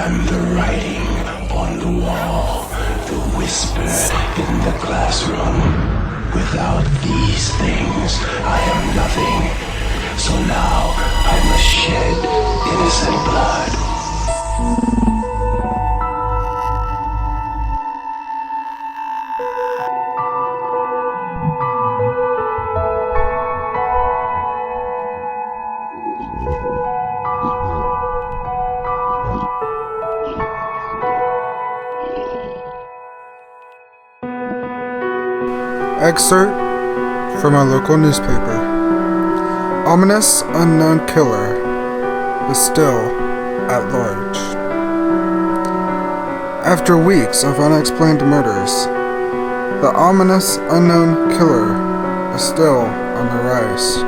am the writing on the wall, the whisper in the classroom. Without these things, I am nothing. So now I must shed innocent blood. Excerpt from a local newspaper. Ominous unknown killer is still at large. After weeks of unexplained murders, the ominous unknown killer is still on the rise.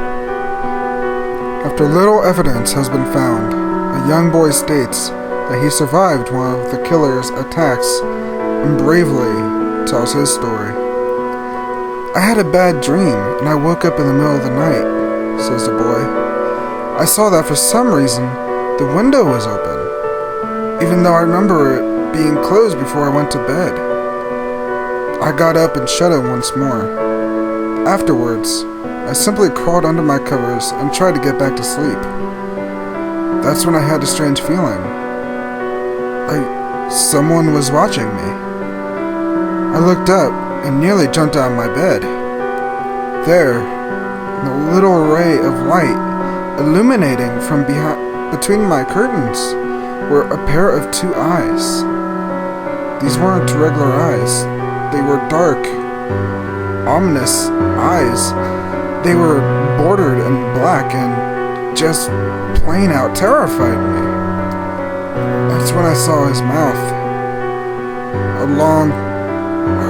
After little evidence has been found, a young boy states that he survived one of the killer's attacks and bravely tells his story. I had a bad dream, and I woke up in the middle of the night, says the boy. I saw that for some reason, the window was open, even though I remember it being closed before I went to bed. I got up and shut it once more. Afterwards, I simply crawled under my covers and tried to get back to sleep. That's when I had a strange feeling. Like someone was watching me. I looked up and nearly jumped out of my bed. There, in a little ray of light illuminating from between my curtains, were a pair of two eyes. These weren't regular eyes. They were dark, ominous eyes. They were bordered in black and just plain out terrified me. That's when I saw his mouth. A long,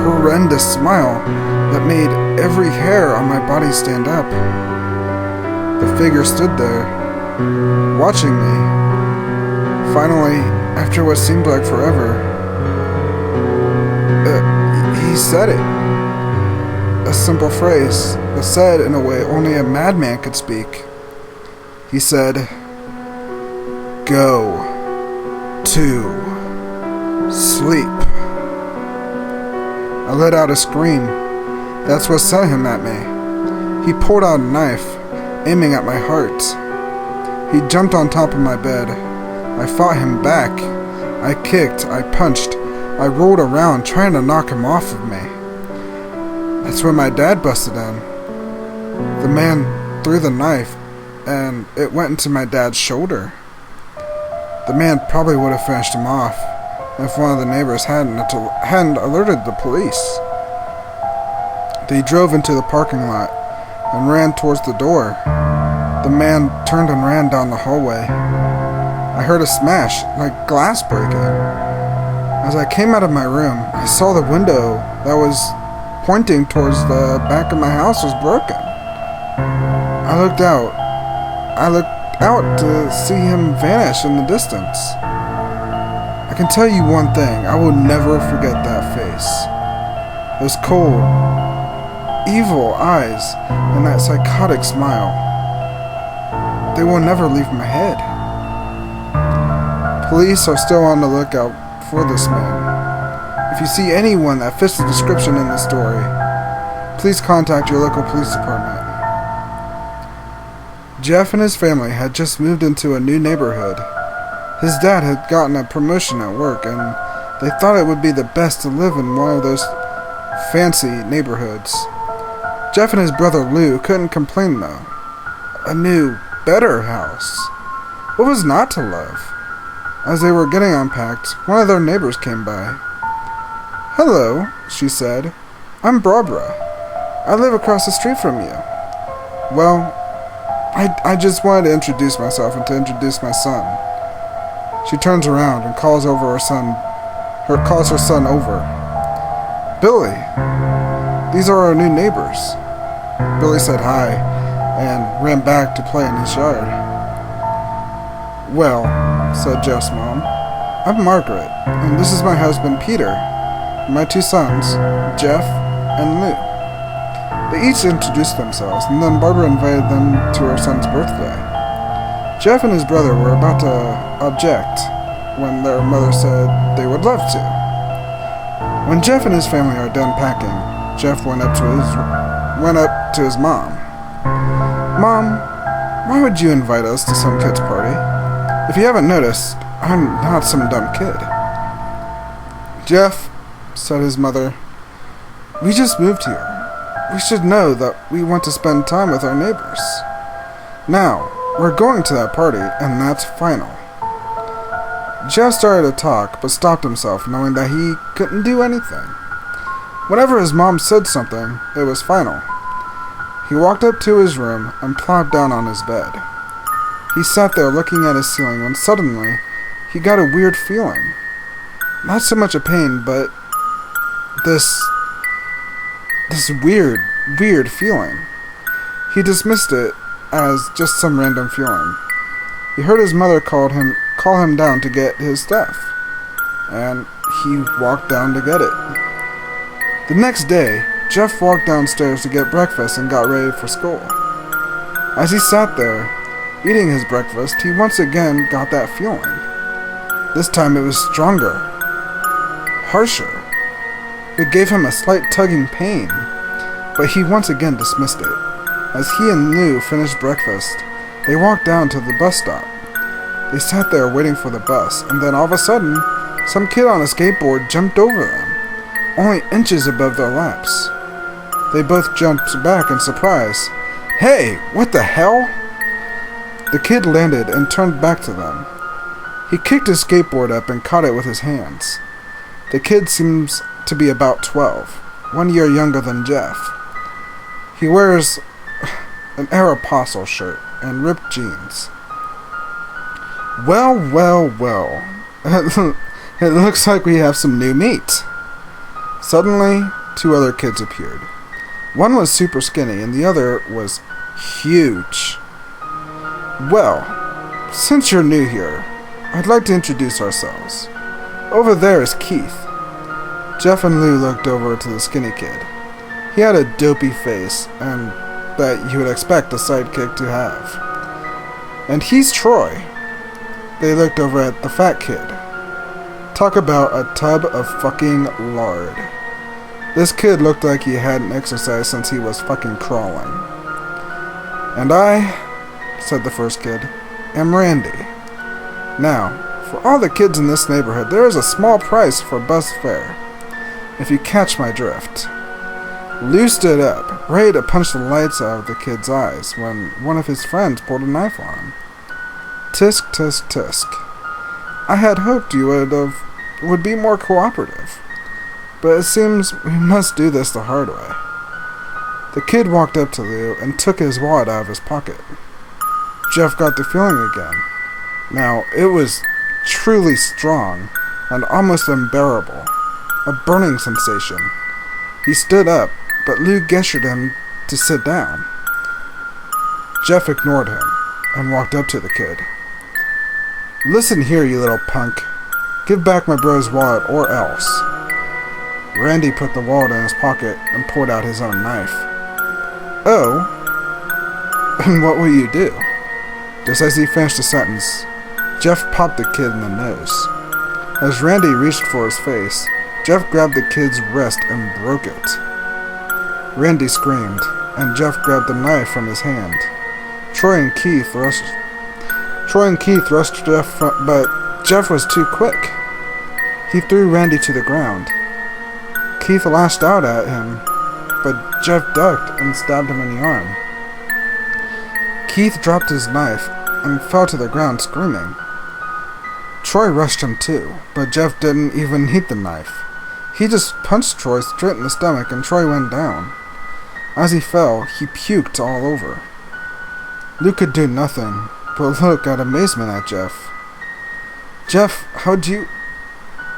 horrendous smile that made every hair on my body stand up. The figure stood there, watching me. Finally, after what seemed like forever, he said it. A simple phrase, but said in a way only a madman could speak. He said, "Go to sleep." I let out a scream. That's what sent him at me. He pulled out a knife, aiming at my heart. He jumped on top of my bed. I fought him back. I kicked, I punched, I rolled around trying to knock him off of me. That's when my dad busted in. The man threw the knife, and it went into my dad's shoulder. The man probably would have finished him off if one of the neighbors hadn't alerted the police. They drove into the parking lot and ran towards the door. The man turned and ran down the hallway. I heard a smash, like glass breaking. As I came out of my room, I saw the window that was pointing towards the back of my house was broken. I looked out to see him vanish in the distance. I can tell you one thing, I will never forget that face. Those cold, evil eyes and that psychotic smile. They will never leave my head. Police are still on the lookout for this man. If you see anyone that fits the description in this story, please contact your local police department. Jeff and his family had just moved into a new neighborhood. His dad had gotten a promotion at work, and they thought it would be the best to live in one of those fancy neighborhoods. Jeff and his brother Lou couldn't complain though. A new, better house. What was not to love? As they were getting unpacked, one of their neighbors came by. "Hello," she said. "I'm Barbara. I live across the street from you." "Well, I just wanted to introduce myself and to introduce my son." She turns around and calls her son over. "Billy, these are our new neighbors." Billy said hi and ran back to play in his yard. "Well," said Jeff's mom, "I'm Margaret, and this is my husband Peter, and my two sons, Jeff and Lou." They each introduced themselves, and then Barbara invited them to her son's birthday. Jeff and his brother were about to object, when their mother said they would love to. When Jeff and his family are done packing, Jeff went up to his mom. Mom, why would you invite us to some kid's party? If you haven't noticed, I'm not some dumb kid. Jeff, said his mother, we just moved here. We should know that we want to spend time with our neighbors. Now, we're going to that party, and that's final. Jeff started to talk, but stopped himself, knowing that he couldn't do anything. Whenever his mom said something, it was final. He walked up to his room and plopped down on his bed. He sat there looking at his ceiling when suddenly he got a weird feeling. Not so much a pain, but this weird feeling. He dismissed it as just some random feeling. He heard his mother call him down to get his stuff, and he walked down to get it. The next day, Jeff walked downstairs to get breakfast and got ready for school. As he sat there, eating his breakfast, he once again got that feeling. This time it was stronger, harsher. It gave him a slight tugging pain, but he once again dismissed it. As he and Lou finished breakfast, they walked down to the bus stop. They sat there waiting for the bus, and then all of a sudden, some kid on a skateboard jumped over them, only inches above their laps. They both jumped back in surprise. Hey, what the hell? The kid landed and turned back to them. He kicked his skateboard up and caught it with his hands. The kid seems to be about 12, 1 year younger than Jeff. He wears an Aeropostale shirt and ripped jeans. Well. It looks like we have some new meat. Suddenly, 2 other kids appeared. One was super skinny and the other was huge. Well, since you're new here, I'd like to introduce ourselves. Over there is Keith. Jeff and Lou looked over to the skinny kid. He had a dopey face, and that you would expect a sidekick to have. And he's Troy. They looked over at the fat kid. Talk about a tub of fucking lard. This kid looked like he hadn't exercised since he was fucking crawling. And I, said the first kid, am Randy. Now, for all the kids in this neighborhood, there is a small price for bus fare, if you catch my drift. Lou stood up, ready to punch the lights out of the kid's eyes, when one of his friends pulled a knife on him. Tisk, tisk, tisk. I had hoped you would be more cooperative, but it seems we must do this the hard way. The kid walked up to Lou and took his wallet out of his pocket. Jeff got the feeling again. Now, it was truly strong and almost unbearable. A burning sensation. He stood up, but Lou gestured him to sit down. Jeff ignored him and walked up to the kid. Listen here, you little punk. Give back my bro's wallet or else. Randy put the wallet in his pocket and pulled out his own knife. Oh? And what will you do? Just as he finished the sentence, Jeff popped the kid in the nose. As Randy reached for his face, Jeff grabbed the kid's wrist and broke it. Randy screamed, and Jeff grabbed the knife from his hand. Troy and Keith rushed Jeff, but Jeff was too quick. He threw Randy to the ground. Keith lashed out at him, but Jeff ducked and stabbed him in the arm. Keith dropped his knife and fell to the ground screaming. Troy rushed him too, but Jeff didn't even hit the knife. He just punched Troy straight in the stomach and Troy went down. As he fell, he puked all over. Lou could do nothing but look at amazement at Jeff. Jeff, how'd you...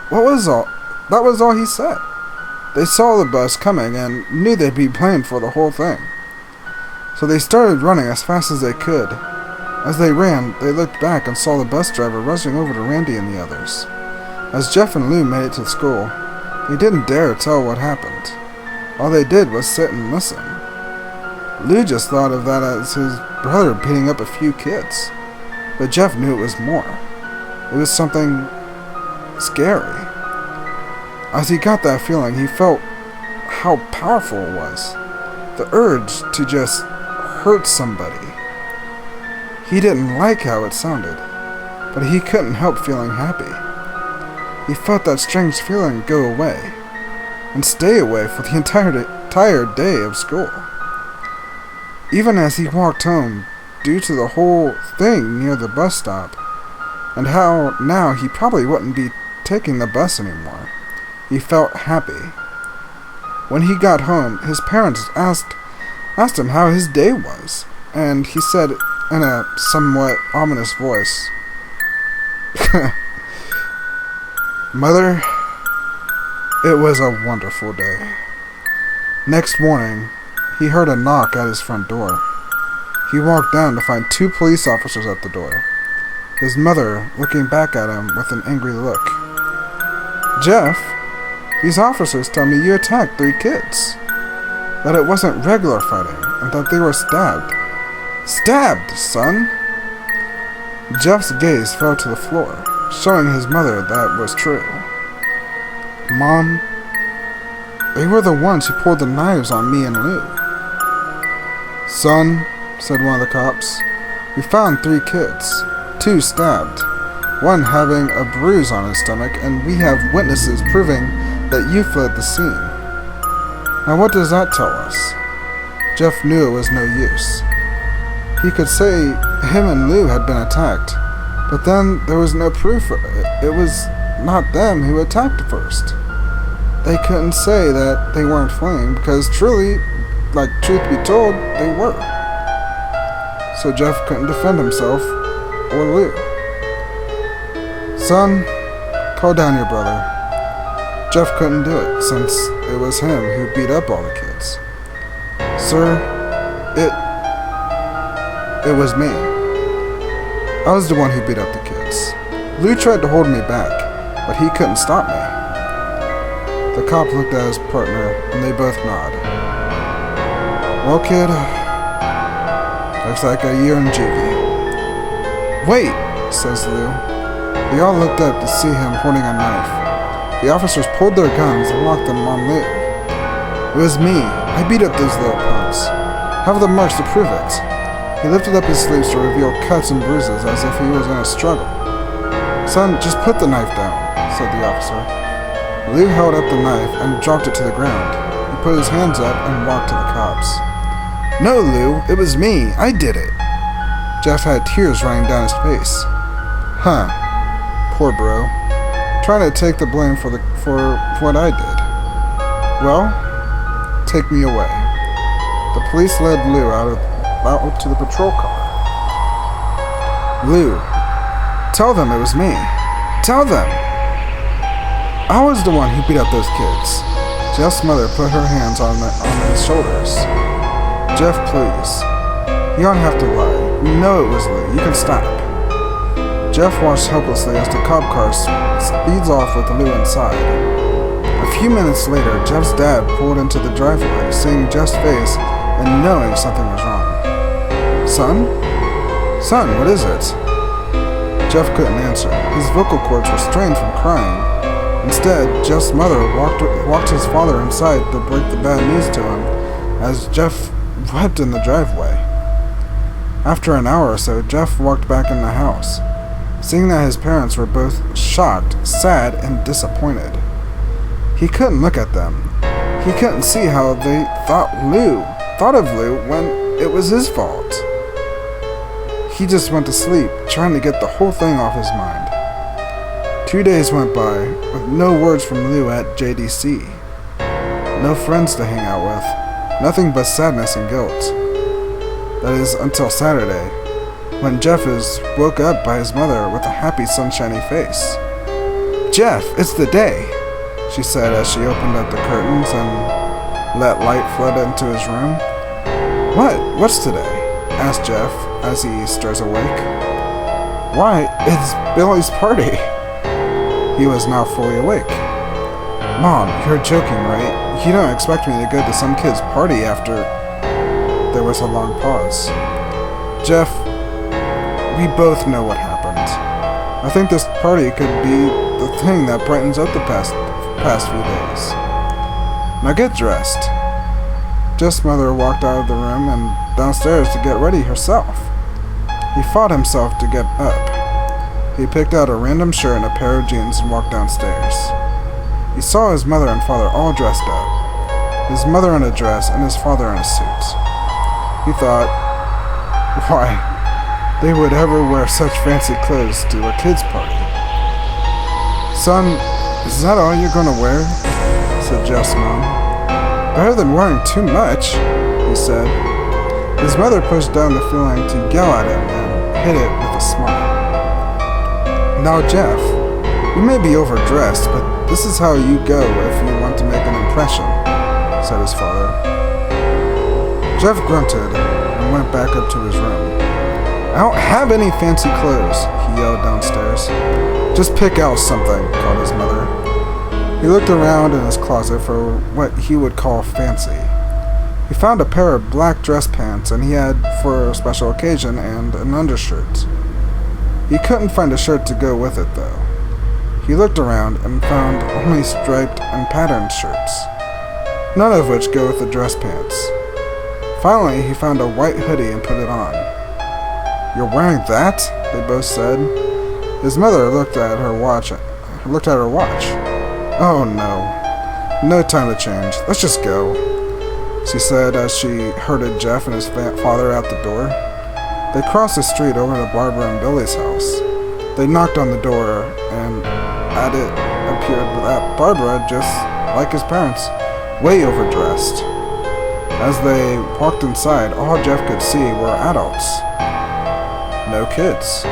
What was all... That was all he said. They saw the bus coming and knew they'd be blamed for the whole thing. So they started running as fast as they could. As they ran, they looked back and saw the bus driver rushing over to Randy and the others. As Jeff and Lou made it to school, they didn't dare tell what happened. All they did was sit and listen. Lou just thought of that as his brother beating up a few kids. But Jeff knew it was more. It was something scary. As he got that feeling, he felt how powerful it was. The urge to just hurt somebody. He didn't like how it sounded, but he couldn't help feeling happy. He felt that strange feeling go away, and stay away for the entire day of school. Even as he walked home, due to the whole thing near the bus stop, and how now he probably wouldn't be taking the bus anymore, he felt happy. When he got home, his parents asked him how his day was, and he said in a somewhat ominous voice, "Mother, it was a wonderful day." Next morning, he heard a knock at his front door. He walked down to find 2 police officers at the door, his mother looking back at him with an angry look. "Jeff, these officers tell me you attacked 3 kids. That it wasn't regular fighting, and that they were stabbed." "Stabbed, son?" Jeff's gaze fell to the floor, showing his mother that was true. "Mom, they were the ones who pulled the knives on me and Lou." "Son," said one of the cops, "we found 3 kids, 2 stabbed, one having a bruise on his stomach, and we have witnesses proving that you fled the scene. Now what does that tell us?" Jeff knew it was no use. He could say him and Lou had been attacked, but then there was no proof. It was not them who attacked first. They couldn't say that they weren't fleeing, because truth be told, they were. So Jeff couldn't defend himself or Lou. "Son, call down your brother." Jeff couldn't do it, since it was him who beat up all the kids. "Sir, it was me. I was the one who beat up the kids. Lou tried to hold me back, but he couldn't stop me." The cop looked at his partner, and they both nodded. "Well, kid, looks like a year in juvie." "Wait," says Lou. They all looked up to see him holding a knife. The officers pulled their guns and locked them on Lou. "It was me. I beat up those little punks. Have the marks to prove it." He lifted up his sleeves to reveal cuts and bruises as if he was in a struggle. "Son, just put the knife down," said the officer. Lou held up the knife and dropped it to the ground. He put his hands up and walked to the cops. "No, Lou, it was me. I did it." Jeff had tears running down his face. "Huh. Poor bro. Trying to take the blame for what I did. Well, take me away." The police led Lou out to the patrol car. "Lou, tell them it was me. Tell them. I was the one who beat up those kids." Jeff's mother put her hands on his shoulders. "Jeff, please. You don't have to lie. You know it was Lou. You can stop." Jeff watched helplessly as the cop car speeds off with Lou inside. A few minutes later, Jeff's dad pulled into the driveway, seeing Jeff's face and knowing something was wrong. "Son? Son, what is it?" Jeff couldn't answer. His vocal cords were strained from crying. Instead, Jeff's mother walked his father inside to break the bad news to him as Jeff wept in the driveway. After an hour or so, Jeff walked back in the house, seeing that his parents were both shocked, sad, and disappointed. He couldn't look at them. He couldn't see how they thought of Lou when it was his fault. He just went to sleep, trying to get the whole thing off his mind. 2 days went by, with no words from Lou at JDC. No friends to hang out with, nothing but sadness and guilt. That is, until Saturday, when Jeff woke up by his mother with a happy, sunshiny face. "Jeff, it's the day," she said as she opened up the curtains and let light flood into his room. "What? What's today?" asked Jeff as he stirs awake. "Why, it's Billy's party." He was now fully awake. "Mom, you're joking, right? You don't expect me to go to some kid's party after..." There was a long pause. "Jeff, we both know what happened. I think this party could be the thing that brightens up the past few days. Now get dressed. Jeff's mother walked out of the room and downstairs to get ready herself. He fought himself to get up. He picked out a random shirt and a pair of jeans and walked downstairs. He saw his mother and father all dressed up. His mother in a dress and his father in a suit. He thought, why, they would ever wear such fancy clothes to a kid's party. Son, is that all you're gonna wear? Said Jeff's mom. Better than wearing too much, he said. His mother pushed down the feeling to yell at him and hid it with a smile. Now, Jeff, you may be overdressed, but this is how you go if you want to make an impression, said his father. Jeff grunted and went back up to his room. I don't have any fancy clothes, he yelled downstairs. Just pick out something, called his mother. He looked around in his closet for what he would call fancy. He found a pair of black dress pants and he had for a special occasion and an undershirt. He couldn't find a shirt to go with it though. He looked around and found only striped and patterned shirts, none of which go with the dress pants. Finally, he found a white hoodie and put it on. You're wearing that? They both said. His mother looked at her watch. Oh no. No time to change. Let's just go, she said as she herded Jeff and his father out the door. They crossed the street over to Barbara and Billy's house. They knocked on the door, and at it appeared that Barbara, just like his parents, way overdressed. As they walked inside, all Jeff could see were adults. No kids.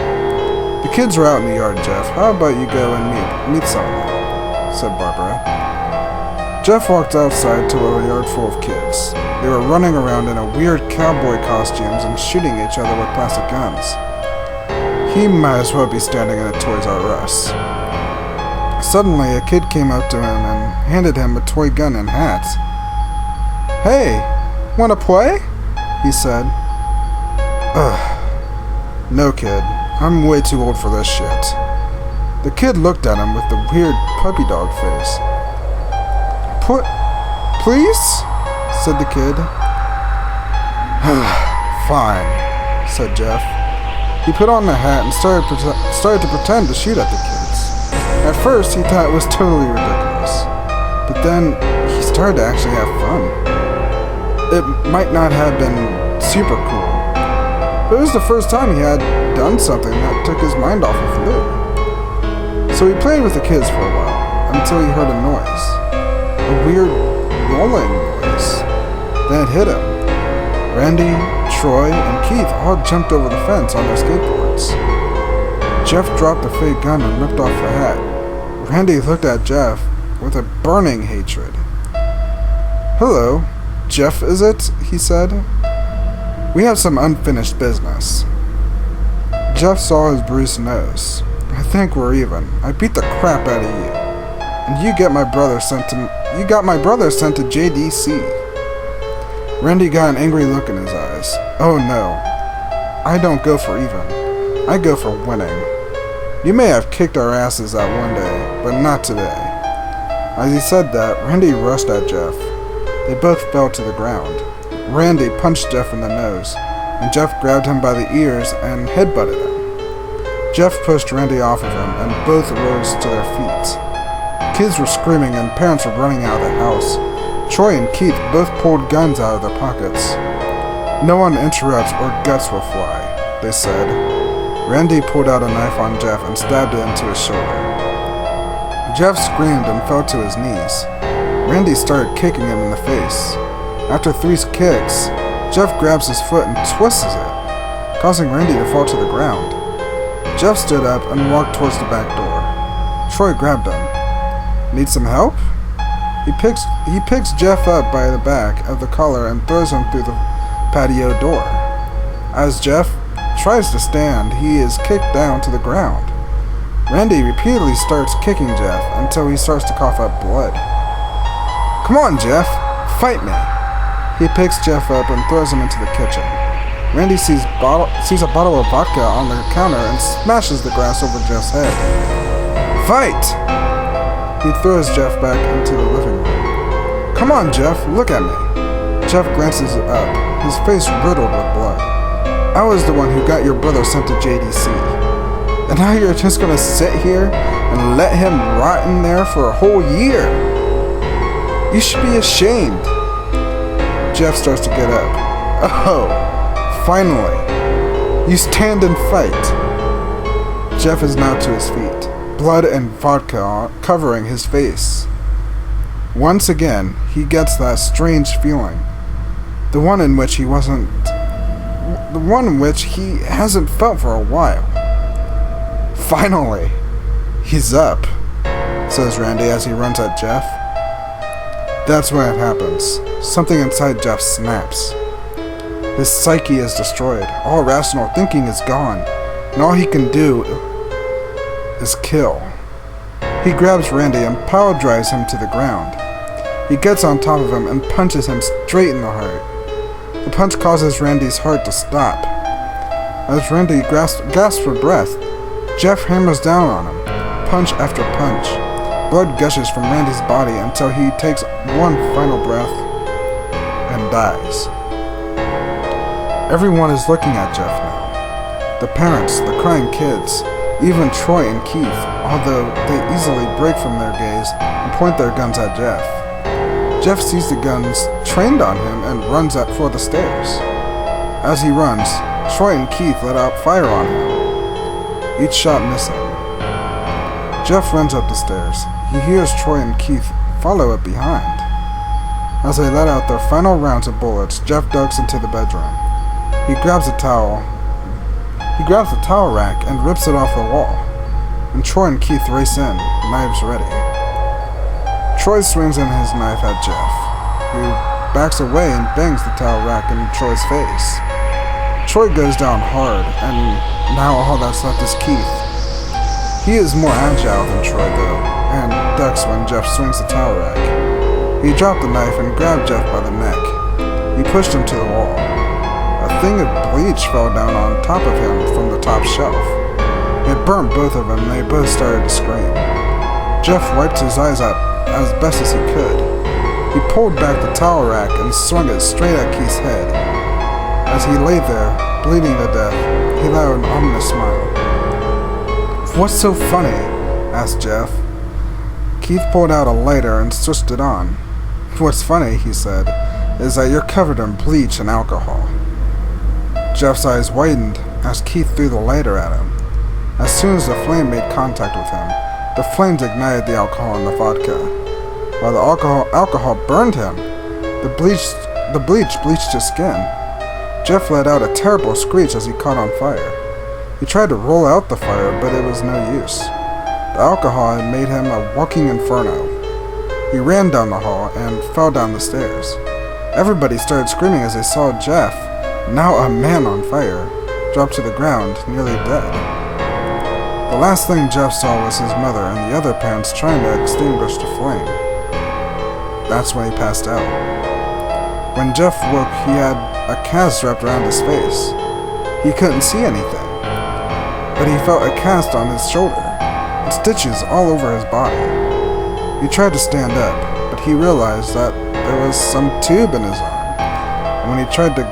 The kids are out in the yard, Jeff. How about you go and meet some of them, said Barbara. Jeff walked outside to a yard full of kids. They were running around in a weird cowboy costumes and shooting each other with plastic guns. He might as well be standing in a Toys R Us. Suddenly, a kid came up to him and handed him a toy gun and hat. Hey, wanna play? He said. Ugh. No, kid. I'm way too old for this shit. The kid looked at him with the weird puppy dog face. Please? Said the kid. Fine, said Jeff. He put on the hat and started to pretend to shoot at the kids. At first, he thought it was totally ridiculous. But then, he started to actually have fun. It might not have been super cool, but it was the first time he had done something that took his mind off of Lou. So he played with the kids for a while, until he heard a noise. A weird rolling noise. Then it hit him. Randy, Troy, and Keith all jumped over the fence on their skateboards. Jeff dropped the fake gun and ripped off the hat. Randy looked at Jeff with a burning hatred. Hello, Jeff, is it? He said. We have some unfinished business. Jeff saw his bruised nose. I think we're even. I beat the crap out of you. And you got my brother sent to JDC. Randy got an angry look in his eyes. Oh no. I don't go for even. I go for winning. You may have kicked our asses that one day, but not today. As he said that, Randy rushed at Jeff. They both fell to the ground. Randy punched Jeff in the nose, and Jeff grabbed him by the ears and headbutted him. Jeff pushed Randy off of him, and both rose to their feet. Kids were screaming and parents were running out of the house. Troy and Keith both pulled guns out of their pockets. No one interrupts or guts will fly, they said. Randy pulled out a knife on Jeff and stabbed it into his shoulder. Jeff screamed and fell to his knees. Randy started kicking him in the face. After 3 kicks, Jeff grabs his foot and twists it, causing Randy to fall to the ground. Jeff stood up and walked towards the back door. Troy grabbed him. Need some help? He picks Jeff up by the back of the collar and throws him through the patio door. As Jeff tries to stand, he is kicked down to the ground. Randy repeatedly starts kicking Jeff until he starts to cough up blood. Come on, Jeff, fight me. He picks Jeff up and throws him into the kitchen. Randy sees a bottle of vodka on the counter and smashes the glass over Jeff's head. Fight! He throws Jeff back into the living room. "Come on, Jeff, look at me." Jeff glances up, his face riddled with blood. "I was the one who got your brother sent to JDC. And now you're just gonna sit here and let him rot in there for a whole year? You should be ashamed." Jeff starts to get up. "Oh, finally. You stand and fight." Jeff is now to his feet, blood and vodka covering his face. Once again, he gets that strange feeling. The one in which he hasn't felt for a while. "Finally, he's up," says Randy as he runs at Jeff. That's when it happens. Something inside Jeff snaps. His psyche is destroyed. All rational thinking is gone, and all he can do is kill. He grabs Randy and power drives him to the ground. He gets on top of him and punches him straight in the heart. The punch causes Randy's heart to stop. As Randy gasps for breath, Jeff hammers down on him, punch after punch. Blood gushes from Randy's body until he takes one final breath and dies. Everyone is looking at Jeff now. The parents, the crying kids, even Troy and Keith, although they easily break from their gaze and point their guns at Jeff. Jeff sees the guns trained on him and runs for the stairs. As he runs, Troy and Keith let out fire on him, each shot missing. Jeff runs up the stairs. He hears Troy and Keith follow it behind. As they let out their final rounds of bullets, Jeff ducks into the bedroom. He grabs the towel rack and rips it off the wall. And Troy and Keith race in, knives ready. Troy swings in his knife at Jeff, who backs away and bangs the towel rack in Troy's face. Troy goes down hard, and now all that's left is Keith. He is more agile than Troy though, and ducks when Jeff swings the towel rack. He dropped the knife and grabbed Jeff by the neck. He pushed him to the wall. A thing of bleach fell down on top of him from the top shelf. It burned both of them and they both started to scream. Jeff wiped his eyes out as best as he could. He pulled back the towel rack and swung it straight at Keith's head. As he lay there, bleeding to death, he let out an ominous smile. "What's so funny?" asked Jeff. Keith pulled out a lighter and switched it on. "What's funny," he said, "is that you're covered in bleach and alcohol." Jeff's eyes widened as Keith threw the lighter at him. As soon as the flame made contact with him, the flames ignited the alcohol in the vodka. While the alcohol burned him, the bleach bleached his skin. Jeff let out a terrible screech as he caught on fire. He tried to roll out the fire, but it was no use. The alcohol had made him a walking inferno. He ran down the hall and fell down the stairs. Everybody started screaming as they saw Jeff, now a man on fire, drop to the ground, nearly dead. The last thing Jeff saw was his mother and the other parents trying to extinguish the flame. That's when he passed out. When Jeff woke, he had a cast wrapped around his face. He couldn't see anything, but he felt a cast on his shoulder and stitches all over his body. He tried to stand up, but he realized that there was some tube in his arm, and when he tried to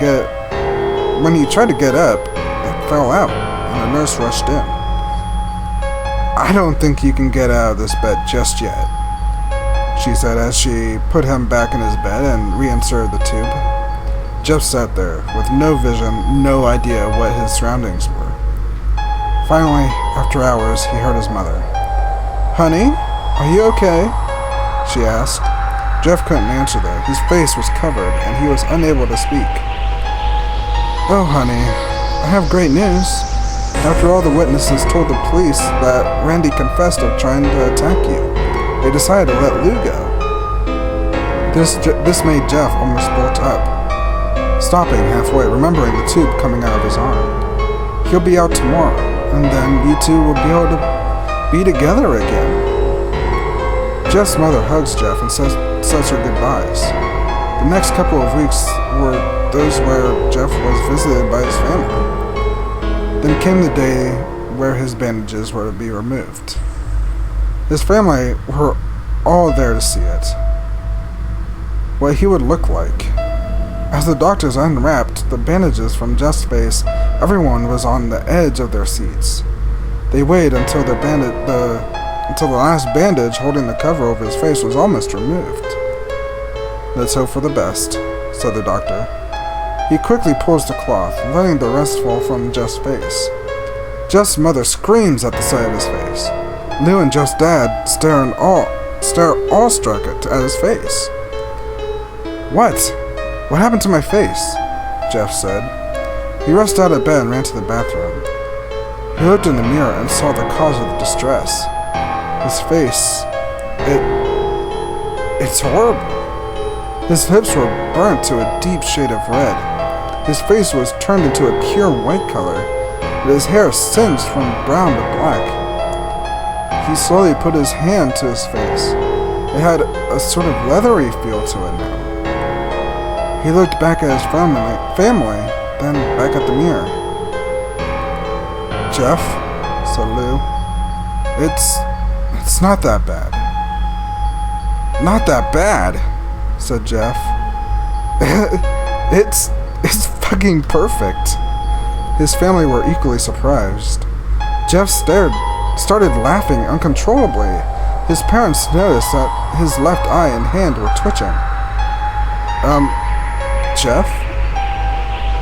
get up, it fell out, and a nurse rushed in. "I don't think you can get out of this bed just yet," she said as she put him back in his bed and reinserted the tube. Jeff sat there, with no vision, no idea what his surroundings were. Finally, after hours, he heard his mother. "Honey, are you okay?" she asked. Jeff couldn't answer though. His face was covered, and he was unable to speak. "Oh, honey, I have great news. After all the witnesses told the police that Randy confessed of trying to attack you, they decided to let Lou go." This made Jeff almost bolt up, stopping halfway, remembering the tube coming out of his arm. "He'll be out tomorrow, and then you two will be able to be together again." Jeff's mother hugs Jeff and says her goodbyes. The next couple of weeks were those where Jeff was visited by his family. Then came the day where his bandages were to be removed. His family were all there to see it. What he would look like. As the doctors unwrapped the bandages from Jeff's face, everyone was on the edge of their seats. They waited until the last bandage holding the cover over his face was almost removed. "Let's hope for the best," said the doctor. He quickly pulls the cloth, letting the rest fall from Jeff's face. Jeff's mother screams at the sight of his face. Lou and Jeff's dad stare awestruck at his face. "What? What happened to my face?" Jeff said. He rushed out of bed and ran to the bathroom. He looked in the mirror and saw the cause of the distress. His face, it's horrible. His lips were burnt to a deep shade of red. His face was turned into a pure white color, but his hair singed from brown to black. He slowly put his hand to his face. It had a sort of leathery feel to it now. He looked back at his family, then back at the mirror. "Jeff," said Lou, it's not that bad." "Not that bad," said Jeff. It's fucking perfect." His family were equally surprised. Jeff started laughing uncontrollably. His parents noticed that his left eye and hand were twitching. Jeff?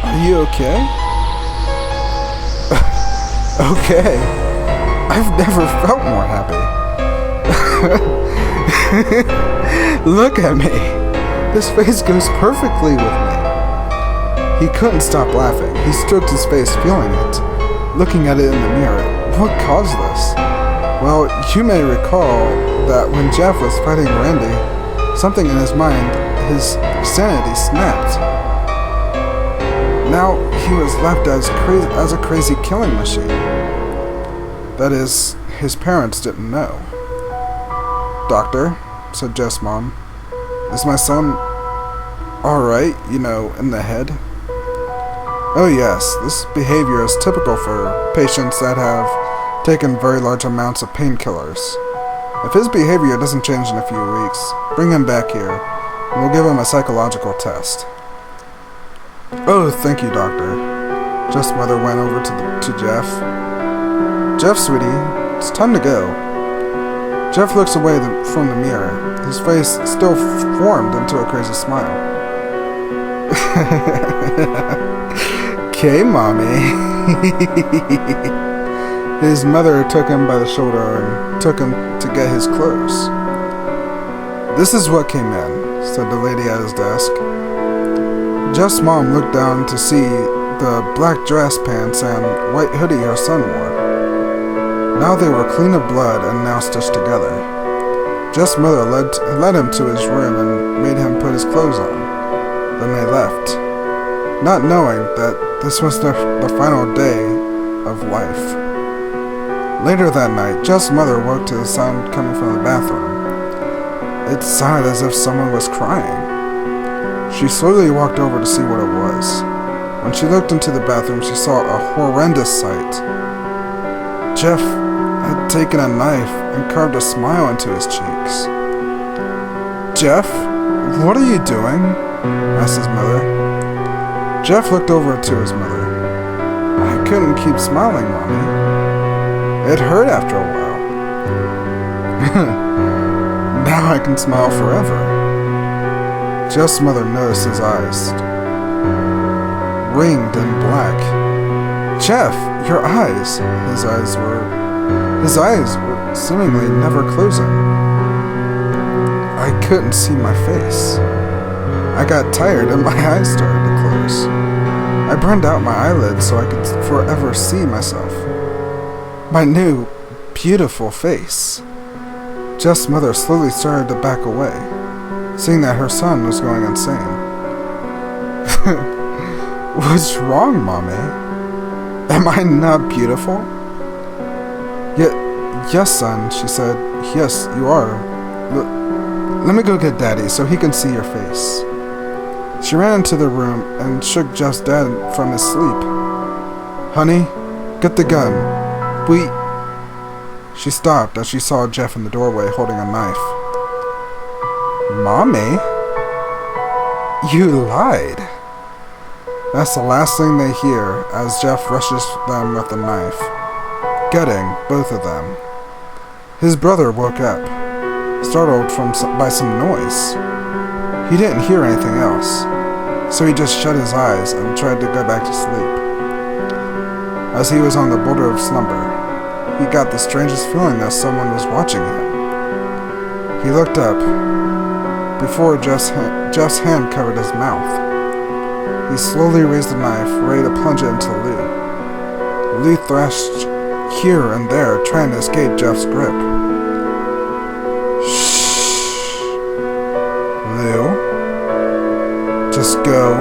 Are you okay?" "Okay. I've never felt more happy." "Look at me. This face goes perfectly with me." He couldn't stop laughing. He stroked his face, feeling it, looking at it in the mirror. What caused this? Well, you may recall that when Jeff was fighting Randy, something in his mind, his sanity snapped. Now he was left as a crazy killing machine. That is, his parents didn't know. "Doctor," said Jeff's mom, "is my son alright, in the head?" "Oh yes, this behavior is typical for patients that have taken very large amounts of painkillers. If his behavior doesn't change in a few weeks, bring him back here, and we'll give him a psychological test." "Oh, thank you, doctor." Jeff's mother went over to Jeff. "Jeff, sweetie, it's time to go." Jeff looks away from the mirror. His face still formed into a crazy smile. "Okay, mommy." His mother took him by the shoulder and took him to get his clothes. "This is what came in," said the lady at his desk. Jeff's mom looked down to see the black dress pants and white hoodie her son wore. Now they were clean of blood and now stitched together. Jeff's mother led him to his room and made him put his clothes on. Then they left, not knowing that this was the final day of life. Later that night, Jeff's mother woke to the sound coming from the bathroom. It sounded as if someone was crying. She slowly walked over to see what it was. When she looked into the bathroom, she saw a horrendous sight. Jeff had taken a knife and carved a smile into his cheeks. "Jeff, what are you doing?" asked his mother. Jeff looked over to his mother. "I couldn't keep smiling, Mommy. It hurt after a while." "Now I can smile forever." Jeff's mother noticed his eyes, ringed and black. "Jeff, your eyes!" His eyes were seemingly never closing. I couldn't see my face. I got tired and my eyes started to close. I burned out my eyelids so I could forever see myself. My new, beautiful face. Jeff's mother slowly started to back away, seeing that her son was going insane. "What's wrong, Mommy? Am I not beautiful?" Yes, son," she said. "Yes, you are. Let me go get Daddy so he can see your face." She ran into the room and shook Jeff's dad from his sleep. "Honey, get the gun. She stopped as she saw Jeff in the doorway holding a knife. Mommy? You lied. That's the last thing they hear as Jeff rushes them with a knife, gutting both of them. His brother woke up, startled by some noise. He didn't hear anything else, so he just shut his eyes and tried to go back to sleep. As he was on the border of slumber, he got the strangest feeling that someone was watching him. He looked up before Jeff's hand covered his mouth. He slowly raised the knife, ready to plunge it into Lou. Lou thrashed here and there, trying to escape Jeff's grip. Shh. Lou. Just go